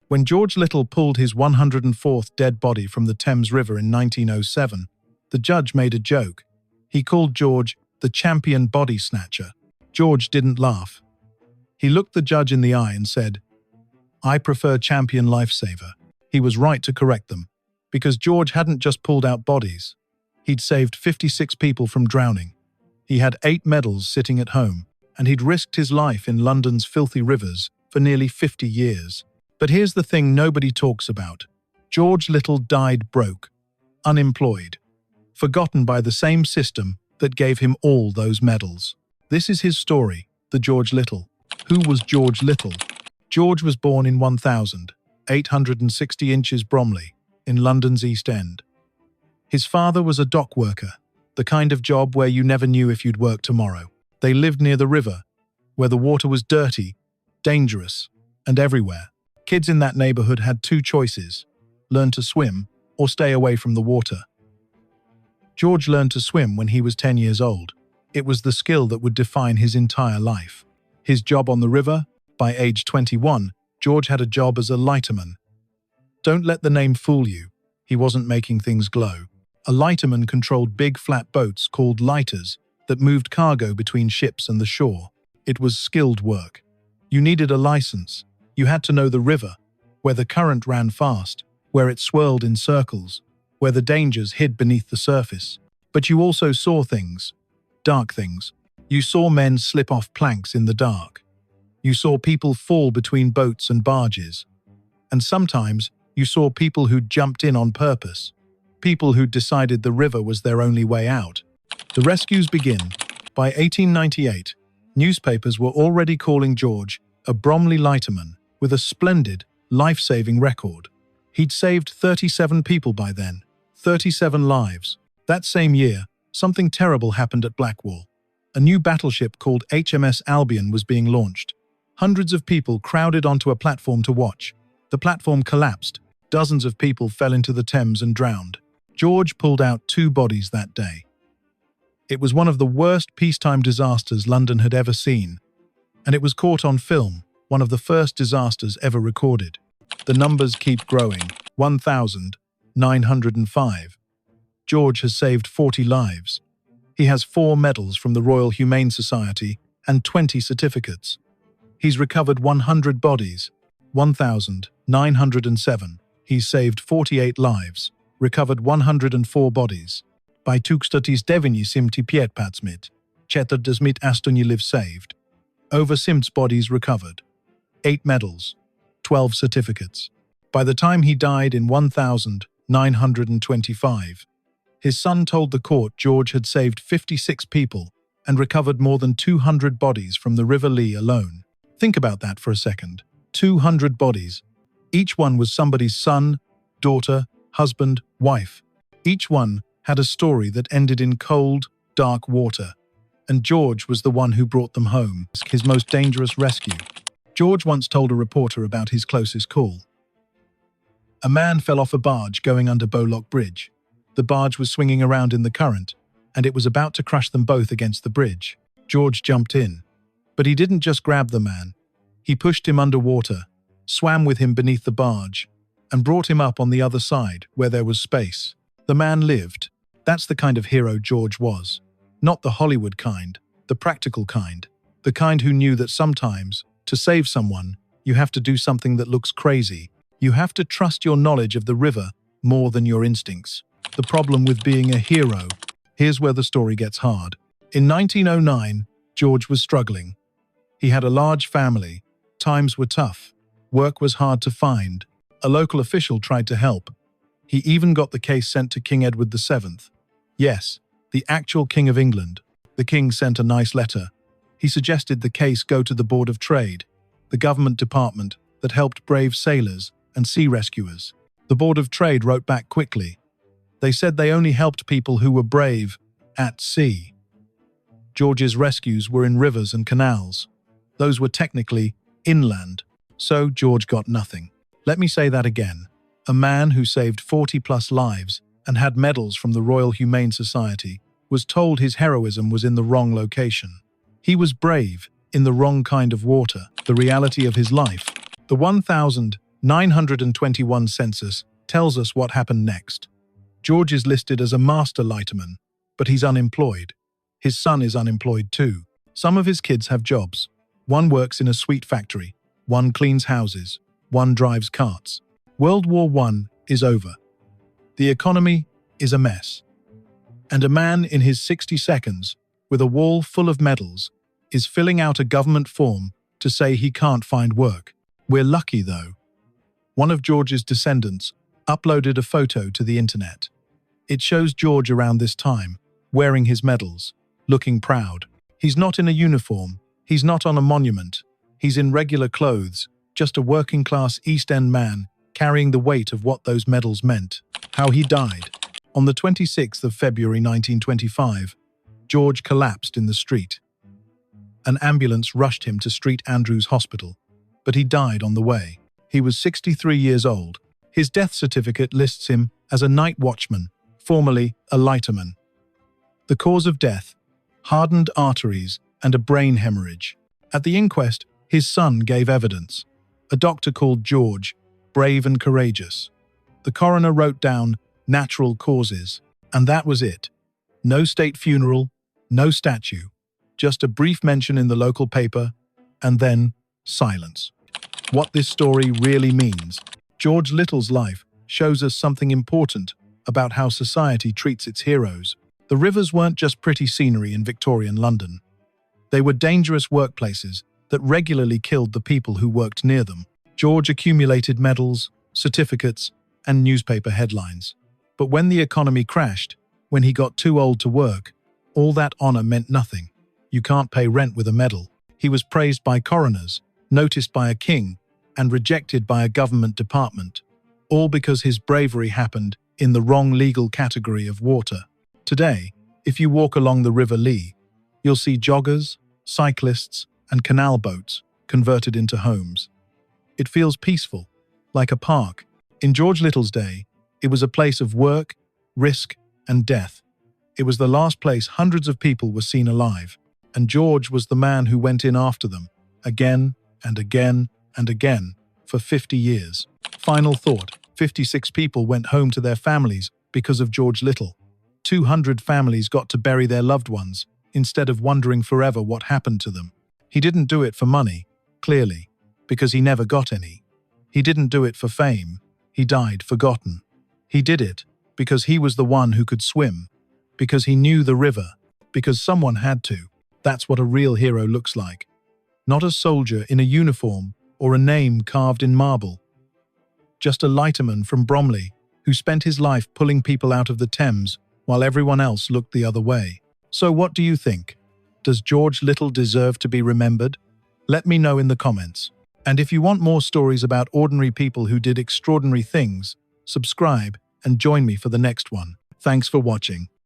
When George Little pulled his 104th dead body from the Thames River in 1907, the judge made a joke. He called George the champion body snatcher. George didn't laugh. He looked the judge in the eye and said, "I prefer champion lifesaver." He was right to correct them, because George hadn't just pulled out bodies. He'd saved 56 people from drowning. He had 8 medals sitting at home, and he'd risked his life in London's filthy rivers for nearly 50 years. But here's the thing nobody talks about. George Little died broke, unemployed, forgotten by the same system that gave him all those medals. This is his story, the George Little. Who was George Little? George was born in 1860 inches Bromley, in London's East End. His father was a dock worker, the kind of job where you never knew if you'd work tomorrow. They lived near the river, where the water was dirty, dangerous, and everywhere. Kids in that neighborhood had 2 choices: learn to swim or stay away from the water. George learned to swim when he was 10 years old. It was the skill that would define his entire life. His job on the river, by age 21, George had a job as a lighterman. Don't let the name fool you. He wasn't making things glow. A lighterman controlled big flat boats called lighters that moved cargo between ships and the shore. It was skilled work. You needed a license. You had to know the river, where the current ran fast, where it swirled in circles, where the dangers hid beneath the surface. But you also saw things, dark things. You saw men slip off planks in the dark. You saw people fall between boats and barges. And sometimes you saw people who'd jumped in on purpose, people who'd decided the river was their only way out. The rescues begin. By 1898, newspapers were already calling George a Bromley lighterman with a splendid, life-saving record. He'd saved 37 people by then, 37 lives. That same year, something terrible happened at Blackwall. A new battleship called HMS Albion was being launched. Hundreds of people crowded onto a platform to watch. The platform collapsed. Dozens of people fell into the Thames and drowned. George pulled out 2 bodies that day. It was one of the worst peacetime disasters London had ever seen, and it was caught on film, one of the first disasters ever recorded. The numbers keep growing. 1,905. George has saved 40 lives. He has 4 medals from the Royal Humane Society and 20 certificates. He's recovered 100 bodies. 1,907. He's saved 48 lives, recovered 104 bodies. By tukstatis 975, 48 lives saved. Over 6 bodies recovered. 8 medals, 12 certificates. By the time he died in 1925, his son told the court George had saved 56 people and recovered more than 200 bodies from the River Lee alone. Think about that for a second. 200 bodies. Each one was somebody's son, daughter, husband, wife. Each one had a story that ended in cold, dark water. And George was the one who brought them home, his most dangerous rescue. George once told a reporter about his closest call. A man fell off a barge going under Bowlock Bridge. The barge was swinging around in the current, and it was about to crush them both against the bridge. George jumped in. But he didn't just grab the man. He pushed him underwater, swam with him beneath the barge, and brought him up on the other side, where there was space. The man lived. That's the kind of hero George was. Not the Hollywood kind, the practical kind. The kind who knew that sometimes, to save someone, you have to do something that looks crazy. You have to trust your knowledge of the river more than your instincts. The problem with being a hero. Here's where the story gets hard. In 1909, George was struggling. He had a large family. Times were tough. Work was hard to find. A local official tried to help. He even got the case sent to King Edward VII. Yes, the actual King of England. The king sent a nice letter. He suggested the case go to the Board of Trade, the government department that helped brave sailors and sea rescuers. The Board of Trade wrote back quickly. They said they only helped people who were brave at sea. George's rescues were in rivers and canals. Those were technically inland, so George got nothing. Let me say that again. A man who saved 40+ lives and had medals from the Royal Humane Society was told his heroism was in the wrong location. He was brave in the wrong kind of water. The reality of his life. The 921 census tells us what happened next. George is listed as a master lighterman, but he's unemployed. His son is unemployed too. Some of his kids have jobs. One works in a sweet factory, one cleans houses, one drives carts. World War I is over. The economy is a mess. And a man in his 60 seconds, with a wall full of medals, is filling out a government form to say he can't find work. We're lucky though. One of George's descendants uploaded a photo to the internet. It shows George around this time, wearing his medals, looking proud. He's not in a uniform, he's not on a monument, he's in regular clothes, just a working-class East End man carrying the weight of what those medals meant. How he died. On the 26th of February 1925, George collapsed in the street. An ambulance rushed him to St Andrew's Hospital, but he died on the way. He was 63 years old. His death certificate lists him as a night watchman, formerly a lighterman. The cause of death: hardened arteries and a brain hemorrhage. At the inquest, his son gave evidence. A doctor called George brave and courageous. The coroner wrote down natural causes, and that was it. No state funeral, no statue, just a brief mention in the local paper, and then silence. What this story really means: George Little's life shows us something important about how society treats its heroes. The rivers weren't just pretty scenery in Victorian London. They were dangerous workplaces that regularly killed the people who worked near them. George accumulated medals, certificates, and newspaper headlines. But when the economy crashed, when he got too old to work, all that honor meant nothing. You can't pay rent with a medal. He was praised by coroners, noticed by a king, and rejected by a government department, all because his bravery happened in the wrong legal category of water. Today, if you walk along the River Lee, you'll see joggers, cyclists, and canal boats converted into homes. It feels peaceful, like a park. In George Little's day, it was a place of work, risk, and death. It was the last place hundreds of people were seen alive, and George was the man who went in after them, again and again and again, for 50 years. Final thought: 56 people went home to their families because of George Little. 200 families got to bury their loved ones, instead of wondering forever what happened to them. He didn't do it for money, clearly, because he never got any. He didn't do it for fame. He died forgotten. He did it because he was the one who could swim, because he knew the river, because someone had to. That's what a real hero looks like. Not a soldier in a uniform or a name carved in marble. Just a lighterman from Bromley who spent his life pulling people out of the Thames while everyone else looked the other way. So what do you think? Does George Little deserve to be remembered? Let me know in the comments. And if you want more stories about ordinary people who did extraordinary things, subscribe and join me for the next one. Thanks for watching.